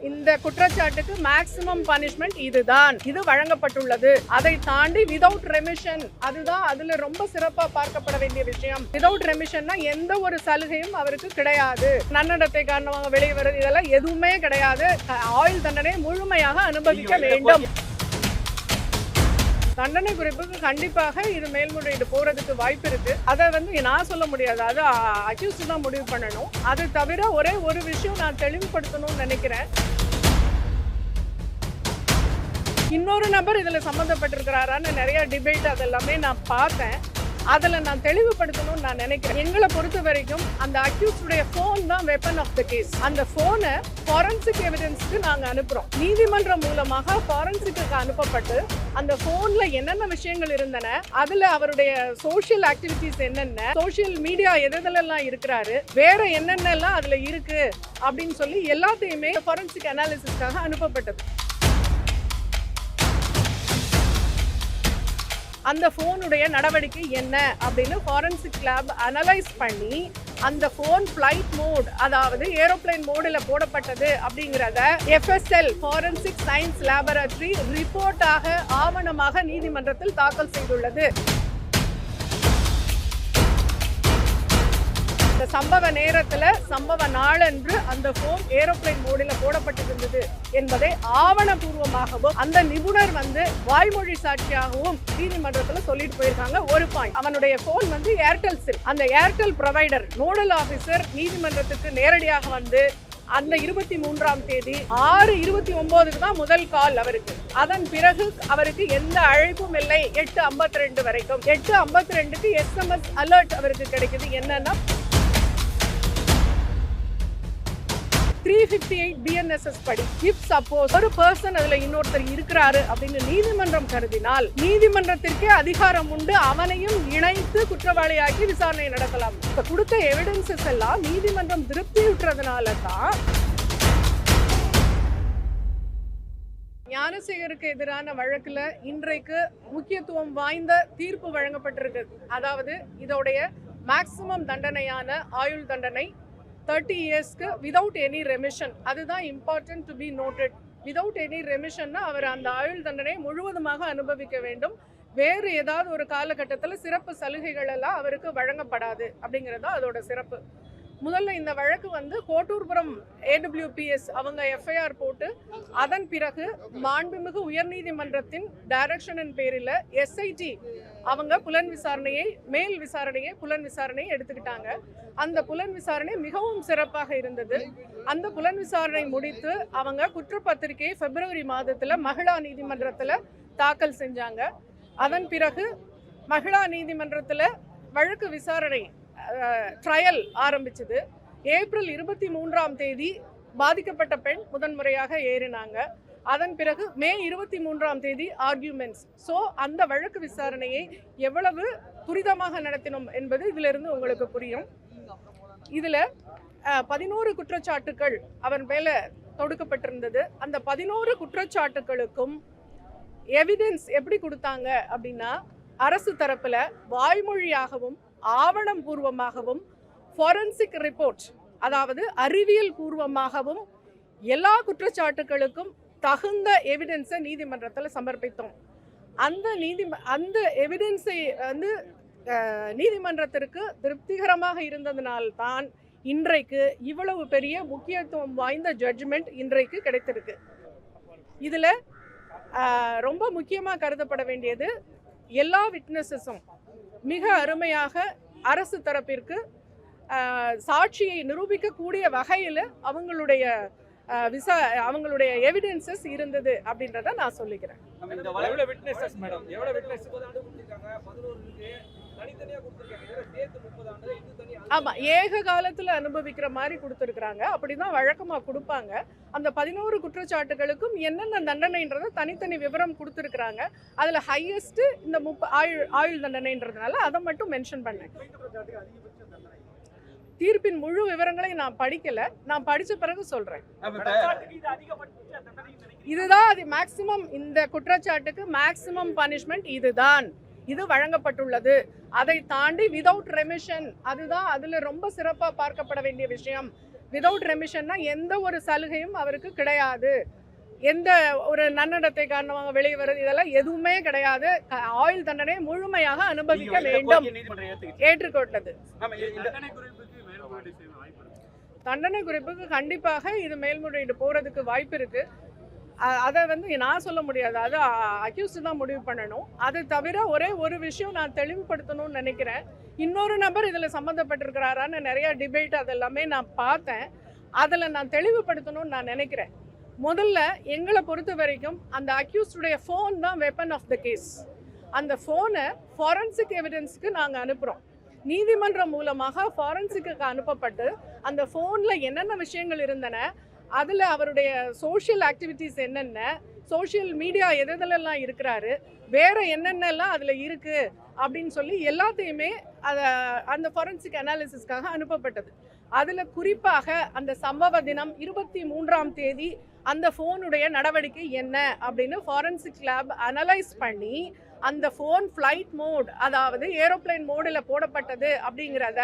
இந்த குற்றச்சாட்டுக்கு maximum punishment இதுதான், இது வழங்கப்பட்டுள்ளது. அதை தாண்டி விதவுட் ரெமிஷன், அதுதான் அதுல ரொம்ப சிறப்பா பார்க்கப்பட வேண்டிய விஷயம். விதவுட் ரெமிஷன்னா எந்த ஒரு சலுகையும் அவருக்கு கிடையாது. நன்னடத்தை காரணமாக வெளியே வருது, இதெல்லாம் எதுவுமே கிடையாது. ஆயுள் தண்டனை முழுமையாக அனுபவிக்க வேண்டும். தண்டனை குறிப்புக்கு கண்டிப்பாக இது மேல்முறையீடு போறதுக்கு வாய்ப்பு இருக்கு. அதை நான் சொல்ல முடியாது, அது அக்யூஸ்ட் தான் முடிவு பண்ணணும். அது தவிர ஒரே ஒரு விஷயம் நான் தெளிவுபடுத்தணும்னு நினைக்கிறேன். இன்னொரு நபர் இதுல சம்மந்தப்பட்டிருக்கிறாரான்னு நிறைய டிபேட் அதெல்லாமே நான் பார்த்தேன். அதில் நான் தெளிவுபடுத்தணும்னு நான் நினைக்கிறேன். எங்களை பொறுத்த வரைக்கும் அந்த அக்யூஸ்டுடைய ஃபோன் தான் வெப்பன் ஆஃப் த கேஸ். அந்த ஃபோனை ஃபாரன்சிக் எவிடன்ஸ்க்கு நாங்கள் அனுப்புகிறோம். நீதிமன்றம் மூலமாக ஃபாரன்சிக்கு அனுப்பப்பட்டு அந்த ஃபோனில் என்னென்ன விஷயங்கள் இருந்தன, அதில் அவருடைய சோஷியல் ஆக்டிவிட்டீஸ் என்னென்ன, சோஷியல் மீடியா எதெல்லாம் இருக்கிறாரு, வேற என்னென்னலாம் அதில் இருக்கு அப்படின்னு சொல்லி எல்லாத்தையுமே ஃபாரன்சிக் அனாலிசிஸ்க்காக அனுப்பப்பட்டது. அந்த ஃபோனுடைய நடவடிக்கை என்ன அப்படின்னு ஃபாரன்சிக் லேப் அனலைஸ் பண்ணி அந்த ஃபோன் ஃப்ளைட் மோட், அதாவது ஏரோப்ளைன் மோடில் போடப்பட்டது அப்படிங்கிறத FSL ஃபாரன்சிக் சயின்ஸ் லேபரட்டரி ரிப்போர்ட்டாக ஆவணமாக நீதிமன்றத்தில் தாக்கல் செய்துள்ளது. இந்த சம்பவ நேரத்தில் சம்பவ நாளன்று அந்த ஃபோன் ஏரோப்ளைன் மோடில் போடப்பட்டிருந்தது என்பதை ஆவணபூர்வமாகவும் அந்த நிபுணர் வாய்மொழி சாட்சியாகவும் நீதிமன்றத்தில் சொல்லிட்டு போயிருக்காங்க. ஒரு பாயிண்ட், அவனுடைய ஃபோன் ஏர்டெல் சிம், அந்த ஏர்டெல் ப்ரொவைடர் நோடல் ஆபீசர் நீதிமன்றத்துக்கு நேரடியாக அந்த 23ஆம் தேதி 6:29 தான் முதல் கால் அவருக்கு. அதன் பிறகு அவருக்கு எந்த அழைப்பும் இல்லை. 8:52 வரைக்கும், 8:52க்கு SMS அலர்ட் அவருக்கு கிடைக்குது. என்னன்னா 358 BNSS படி இஃப் சப்போஸ் ஒரு பர்சன் அதுல இன்னொருத்தர் இருக்கிறாரு அப்படின்னு நீதிமன்றம் கருதினால் நீதிமன்றத்திற்கே அதிகாரம் உண்டு, அவனையும் இணைத்து குற்றவாளியாக்கி விசாரணை நடத்தலாம். இப்ப கொடுத்த எவிடன்சஸ் எல்லாம் நீதிமன்றம் திருப்தியுற்றதுனால தான் ஞானசேகருக்கு எதிரான வழக்குல இன்றைக்கு முக்கியத்துவம் வாய்ந்த தீர்ப்பு வழங்கப்பட்டிருக்கு. அதாவது இதோடைய மேக்சிமம் தண்டனையான ஆயுள் தண்டனை 30 இயர்ஸ்க்கு விதவுட் எனி ரெமிஷன். அதுதான் important to be noted. Without any ரெமிஷன்னா அவர் அந்த ஆயுள் தண்டனையை முழுவதுமாக அனுபவிக்க வேண்டும். வேறு ஏதாவது ஒரு காலகட்டத்தில் சிறப்பு சலுகைகள் எல்லாம் அவருக்கு வழங்கப்படாது அப்படிங்கிறது அதோட சிறப்பு. முதல்ல இந்த வழக்கு கோட்டூர்புரம் AWPS அவங்க FIR போட்டு அதன் பிறகு மாண்புமிகு உயர்நீதிமன்றத்தின் டைரக்ஷனின் பேரில் SIT அவங்க புலன் விசாரணையை புலன் விசாரணையை எடுத்துக்கிட்டாங்க. அந்த புலன் விசாரணை மிகவும் சிறப்பாக இருந்தது. அந்த புலன் விசாரணை முடித்து அவங்க குற்றப்பத்திரிகையை பிப்ரவரி மாதத்தில் மகிழா நீதிமன்றத்தில் தாக்கல் செஞ்சாங்க. அதன் பிறகு மகிழா நீதிமன்றத்தில் வழக்கு விசாரணை ட்ரையல் ஆரம்பிச்சது. ஏப்ரல் 23ஆம் தேதி பாதிக்கப்பட்ட பெண் முதன்முறையாக ஏறினாங்க. அதன் பிறகு மே 23ஆம் தேதி ஆர்கியூமெண்ட்ஸ். ஸோ அந்த வழக்கு விசாரணையை எவ்வளவு துரிதமாக நடத்தினோம் என்பது இதிலிருந்து உங்களுக்கு புரியும். இதில் 11 குற்றச்சாட்டுகள் அவன் மேல தொடுக்கப்பட்டிருந்தது. அந்த 11 குற்றச்சாட்டுகளுக்கும் எவிடன்ஸ் எப்படி கொடுத்தாங்க அப்படின்னா, அரசு தரப்புல வாய்மொழியாகவும் ஆவணம் பூர்வமாகவும் ஃபாரன்சிக் ரிப்போர்ட், அதாவது அறிவியல் பூர்வமாகவும் எல்லா குற்றச்சாட்டுகளுக்கும் தகுந்த எவிடன்ஸை நீதிமன்றத்தில் சமர்ப்பித்தோம். அந்த எவிடன்ஸை நீதிமன்றத்திற்கு திருப்திகரமாக இருந்ததனால்தான் இன்றைக்கு இவ்வளவு பெரிய முக்கியத்துவம் வாய்ந்த ஜட்ஜ்மெண்ட் இன்றைக்கு கிடைத்திருக்கு. இதில் ரொம்ப முக்கியமாக கருதப்பட வேண்டியது, எல்லா விட்னஸஸும் மிக அருமையாக அரசு தரப்பிற்கு சாட்சியை நிரூபிக்கக்கூடிய வகையில் அவங்களுடைய எவிடன்சஸ் இருந்தது அப்படின்றத நான் சொல்லிக்கிறேன். ஆமா, ஏக காலத்துல அனுபவிக்கிற மாதிரி கொடுத்துருக்காங்க. அப்படிதான் வழக்கமா கொடுப்பாங்க. அந்த 11 குற்றச்சாட்டுகளுக்கும் என்னென்ன தண்டனைன்றத தனித்தனி விவரம் கொடுத்துருக்காங்க. அதுல ஹையஸ்ட் இந்த ஆயுள் தண்டனைன்றதுனால அதை மட்டும் மென்ஷன் பண்ணேன். தீர்ப்பின் முழு விவரங்களை நான் படிக்கல, நான் படிச்ச பிறகு சொல்றேன். இதுதான் அது மேக்சிமம், இந்த குற்றச்சாட்டுக்கு மேக்சிமம் பனிஷ்மெண்ட் இதுதான், இது வழங்கப்பட்டுள்ளது. அதை தாண்டி விதவுட் ரெமிஷன், அதுதான் அதுல ரொம்ப சிறப்பா பார்க்கப்பட வேண்டிய விஷயம். விதவுட் ரெமிஷன்னா எந்த ஒரு சலுகையும் அவருக்கு கிடையாது, எந்த ஒரு நன்னடத்தை காரணமாக வெளியே வருது இதெல்லாம் எதுவுமே கிடையாது. ஆயுள் தண்டனை முழுமையாக அனுபவிக்க வேண்டும், ஏற்றுக்கொண்டது. தண்டனை குறைப்புக்கு கண்டிப்பாக இது மேல்முறையீடு போறதுக்கு வாய்ப்பு இருக்கு. அதை நான் சொல்ல முடியாது, அது அக்யூஸ்ட் தான் முடிவு பண்ணணும். அது தவிர ஒரே ஒரு விஷயம் நான் தெளிவுபடுத்தணும்னு நினைக்கிறேன். இன்னொரு நபர் இதில் சம்மந்தப்பட்டிருக்கிறாரான்னு நிறைய டிபேட் அதெல்லாமே நான் பார்த்தேன். அதில் நான் தெளிவுபடுத்தணும்னு நான் நினைக்கிறேன். முதல்ல எங்களை பொறுத்த வரைக்கும் அந்த அக்யூஸ்டுடைய ஃபோன் தான் வெப்பன் ஆஃப் த கேஸ். அந்த ஃபோனை ஃபாரன்சிக் எவிடன்ஸுக்கு நாங்கள் அனுப்புகிறோம். நீதிமன்றம் மூலமாக ஃபாரன்சிக்கு அனுப்பப்பட்டு அந்த ஃபோனில் என்னென்ன விஷயங்கள் இருந்தன, அதில் அவருடைய சோஷியல் ஆக்டிவிட்டீஸ் என்னென்ன, சோஷியல் மீடியா எதெல்லாம் இருக்கிறாரு, வேறு என்னென்னலாம் அதில் இருக்குது அப்படின்னு சொல்லி எல்லாத்தையுமே அந்த ஃபாரன்சிக் அனாலிசிஸ்க்காக அனுப்பப்பட்டது. அதில் குறிப்பாக அந்த சம்பவ தினம் 23ஆம் தேதி அந்த ஃபோனுடைய நடவடிக்கை என்ன அப்படின்னு ஃபாரன்சிக் லேப் அனலைஸ் பண்ணி அந்த ஃபோன் ஃப்ளைட் மோட், அதாவது ஏரோப்ளைன் மோடில் போடப்பட்டது அப்படிங்கிறத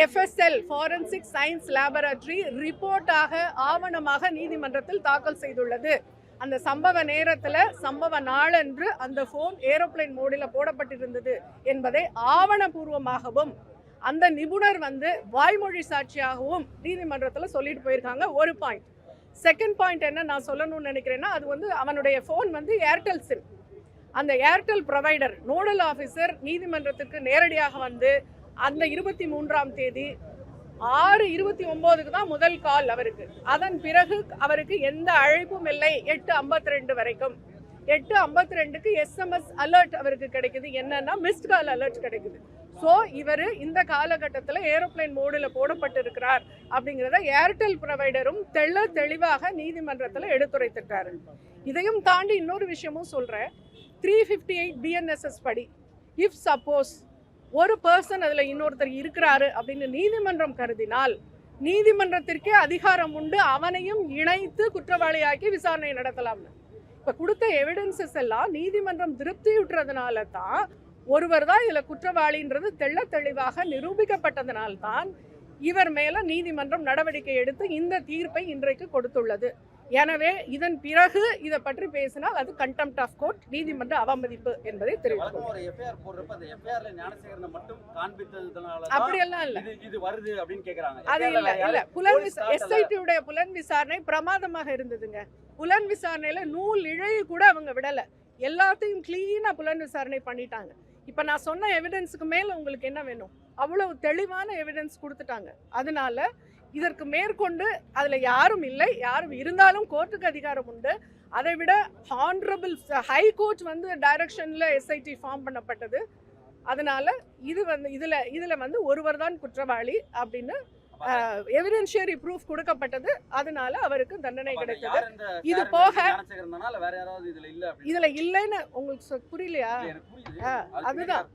FSL ஃபாரன்சிக் சயின்ஸ் லேபரட்டரி ரிப்போர்ட்டாக ஆவணமாக நீதிமன்றத்தில் தாக்கல் செய்துள்ளது. அந்த சம்பவ நேரத்தில் சம்பவ நாளன்று அந்த ஃபோன் ஏரோப்ளைன் மோடில் போடப்பட்டிருந்தது என்பதை ஆவணபூர்வமாகவும் அந்த நிபுணர் வாய்மொழி சாட்சியாகவும் நீதிமன்றத்தில் சொல்லிட்டு போயிருக்காங்க. ஒரு பாயிண்ட். செகண்ட் பாயிண்ட் என்ன நான் சொல்லணும்னு நினைக்கிறேன்னா, அது அவனுடைய ஃபோன் ஏர்டெல் சிம். அந்த ஏர்டெல் ப்ரொவைடர் நோடல் ஆஃபீஸர் நீதிமன்றத்துக்கு நேரடியாக அந்த 23ஆம் தேதி 6:29க்கு தான் முதல் கால் அவருக்கு. அதன் பிறகு அவருக்கு எந்த அழைப்பும் இல்லை 8:52 வரைக்கும். 8:52க்கு SMS அலர்ட் அவருக்கு கிடைக்குது. என்னன்னா மிஸ்ட் கால் அலர்ட் கிடைக்குது. ஸோ இவர் இந்த காலகட்டத்தில் ஏரோப்ளைன் மோடில் போடப்பட்டிருக்கிறார் அப்படிங்கிறத ஏர்டெல் ப்ரொவைடரும் தெளிவாக நீதிமன்றத்தில் எடுத்துரைத்திருக்காரு. இதையும் தாண்டி இன்னொரு விஷயமும் சொல்கிறேன். 358 BNSS படி இஃப் சப்போஸ் ஒரு பர்சன் அதில் இன்னொருத்தர் இருக்கிறாரு அப்படின்னு நீதிமன்றம் கருதினால் நீதிமன்றத்திற்கே அதிகாரம் உண்டு அவனையும் இணைத்து குற்றவாளியாக்கி விசாரணை நடத்தலாம்னு. இப்போ கொடுத்த எவிடன்சஸ் எல்லாம் நீதிமன்றம் திருப்தியுற்றதுனால தான், ஒருவர் தான் இதில் குற்றவாளின்றது தெளிவாக நிரூபிக்கப்பட்டதனால்தான் இவர் மேலே நீதிமன்றம் நடவடிக்கை எடுத்து இந்த தீர்ப்பை இன்றைக்கு கொடுத்துள்ளது. எனவே இதன் பிறகு இதை பற்றி பேசினால் அது கண்டெம்ட் ஆஃப் கோர்ட், நீதிமன்ற அவமதிப்பு என்பதை தெரிவிக்கும். அப்படியெல்லாம் இல்ல, அது இல்ல. SIT-உடைய புலன் விசாரணை பிரமாதமாக இருந்ததுங்க. புலன் விசாரணையில நூல் இழைய கூட அவங்க விடல, எல்லாத்தையும் கிளீனா புலன் விசாரணை பண்ணிட்டாங்க. இப்ப நான் சொன்ன எவிடன்ஸுக்கு மேல உங்களுக்கு என்ன வேணும்? அவ்வளவு தெளிவான எவிடன்ஸ் கொடுத்துட்டாங்க. அதனால இதற்கு மேற்கொண்டு அதில் யாரும் இல்லை, யாரும் இருந்தாலும் கோர்ட்டுக்கு அதிகாரம் உண்டு. அதை விட ஹானரபிள் ஹை கோர்ட் டைரக்ஷனில் SIT ஃபார்ம் பண்ணப்பட்டது. அதனால இது இதில் ஒருவர் தான் குற்றவாளி அப்படின்னு எவிடென்ஷியரி ப்ரூஃப் கொடுக்கப்பட்டது. அதனால அவருக்கு தண்டனை கிடைத்தது. இது போக இதுல இல்லைன்னு உங்களுக்கு புரியலையா? அதுதான்,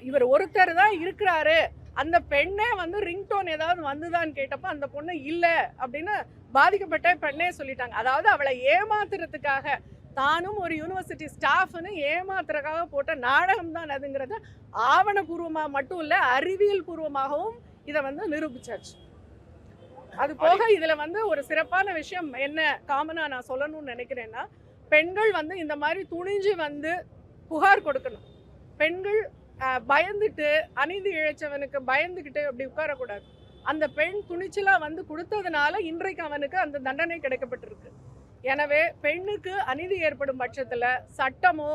இவர் ஒருத்தர் தான் இருக்கிறாரு. அந்த பெண்ணே ரிங்டோன் ஏதாவது வந்துதான்னு கேட்டப்ப அந்த பொண்ணு இல்லை அப்படின்னு பாதிக்கப்பட்ட பெண்ணே சொல்லிட்டாங்க. அதாவது அவளை ஏமாத்துறதுக்காக, தானும் ஒரு யூனிவர்சிட்டி ஸ்டாஃப்னு ஏமாத்துறதுக்காக போட்ட நாடகம் தான் அதுங்கிறது ஆவணபூர்வமாக மட்டும் இல்லை, அறிவியல் பூர்வமாகவும் இதை நிரூபிச்சாச்சு. அது போக இதில் ஒரு சிறப்பான விஷயம் என்ன காமனாக நான் சொல்லணும்னு நினைக்கிறேன்னா, பெண்கள் இந்த மாதிரி துணிஞ்சு புகார் கொடுக்கணும். பெண்கள் பயந்துட்டு அநீதி இழைச்சவனுக்கு பயந்துக்கிட்டு அப்படி உட்காரக்கூடாது. அந்த பெண் துணிச்சலாக கொடுத்ததுனால இன்றைக்கு அவனுக்கு அந்த தண்டனை கிடைக்கப்பட்டிருக்கு. எனவே பெண்ணுக்கு அநீதி ஏற்படும் பட்சத்தில் சட்டமோ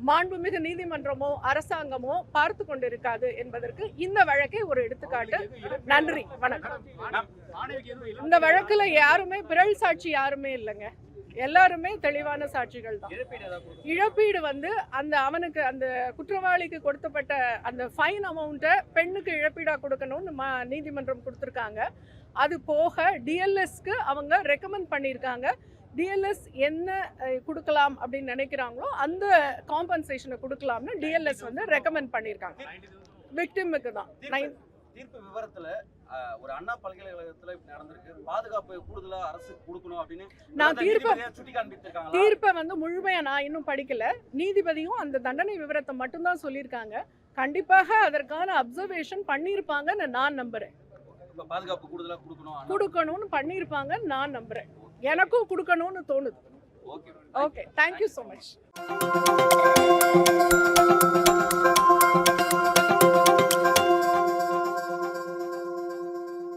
மாண்புமிகு நீதிமன்றமோ அரசாங்கமோ பார்த்து கொண்டிருக்காது என்பதற்கு இந்த வழக்கே ஒரு எடுத்துக்காட்டு. நன்றி, வணக்கம். இந்த வழக்குல யாருமே பிறல் சாட்சி யாருமே இல்லைங்க, எல்லாருமே தெளிவான சாட்சிகள் தான். இழப்பீடு அந்த அவனுக்கு அந்த குற்றவாளிக்கு கொடுத்தப்பட்ட அந்த ஃபைன் அமௌண்ட்டை பெண்ணுக்கு இழப்பீடா கொடுக்கணும்னு நீதிமன்றம் கொடுத்துருக்காங்க. அது போக DLSக்கு அவங்க ரெக்கமெண்ட் பண்ணியிருக்காங்க. DLS என்ன கொடுக்கலாம் அப்படின்னு நினைக்கிறாங்களோ அந்த காம்பன்சேஷனை கொடுக்கலாம்னு DLS ரெக்கமெண்ட் பண்ணியிருக்காங்க விக்டிமுக்கு தான். தீர்ப்பு விவரத்துல ஒரு அண்ணா பல்கலைக்கழகத்துல நடந்திருக்கு, பாதுகாப்பு கூடுதலா அரசு கொடுக்கணும் அப்படின்னு நான் தீர்ப்பை முழுமையா நான் இன்னும் படிக்கல. நீதிபதியும் அந்த தண்டனை விவரத்தை மட்டும்தான் சொல்லியிருக்காங்க. கண்டிப்பாக அதற்கான அப்சர்வேஷன் பண்ணியிருப்பாங்கன்னு நான் நம்புறேன். பாதுகாப்பு கூடுதலா கொடுக்கணும்னு பண்ணியிருப்பாங்க நான் நம்புறேன். எனக்கும் கொடுக்கணும்னு தோணுது. Okay okay, thank you so much.